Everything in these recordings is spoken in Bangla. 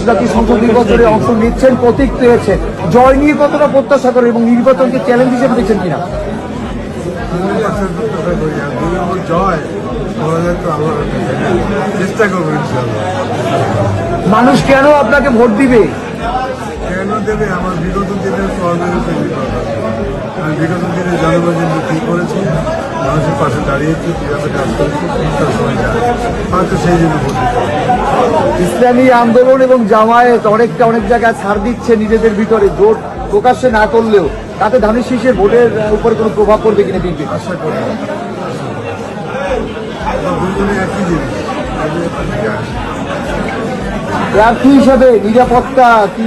জাতীয় সংসদ নির্বাচনে অংশ নিচ্ছেন, প্রতীক পেয়েছেন, জয় নিয়ে কতটা প্রত্যাশা করেন এবং নির্বাচনকে চ্যালেঞ্জ হিসেবে দেখছেন কিনা? জয় চেষ্টা করবো ইনশাআল্লাহ। মানুষ কেন আপনাকে ভোট দিবে? কেন দেবে? আমার বিগত দিনের সহযোগিতা আমি বিগত দিনে জনগণের জন্য কী করেছি, মানুষের পাশে দাঁড়িয়েছি, কীভাবে কাজ করেছি, তার সময় যায় হয়তো সেই জন্য ভোট দিতে হবে। ইসলামী আন্দোলন এবং জামায়াত অনেক জায়গায় ছাড় দিচ্ছে নিজেদের ভিতরে, ভোট প্রকাশ্যে না করলেও তাতে ধানের শীষের ভোটের উপরে কোনো প্রভাব পড়বে কিনা বিএনপি? আশা করি দুজনে একই জিনিস। প্রার্থী হিসাবে নিরাপত্তা কি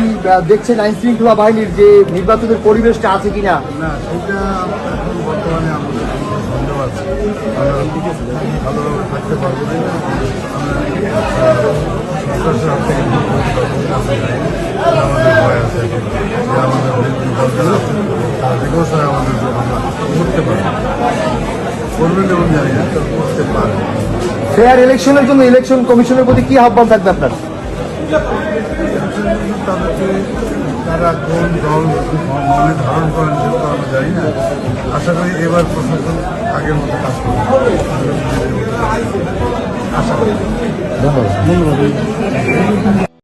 দেখছেন আইন শৃঙ্খলা বাহিনীর যে নির্বাচনের পরিবেশটা আছে কিনা? না, সেটা এখন বর্তমানে আমাদের সন্দেহ আছে। ভালোভাবে থাকতে পারবো কিনা আমরা সন্ত্রাসের হাত থেকে আমাদের ভয় আছে এখন যে আমাদের যেগুলো স্যার আমাদের আমরা করতে পারি করবেন এবং জানি না করতে পারে। ফেয়ার ইলেকশনের জন্য ইলেকশন কমিশনের প্রতি কি আহ্বান থাকবে আপনার? তাদেরকে তারা কোন দল মনে ধারণ করেন সেটা তো আমরা জানি না। আশা করি এবার প্রশাসন আগের মতো কাজ করবে। আশা করি। ধন্যবাদ।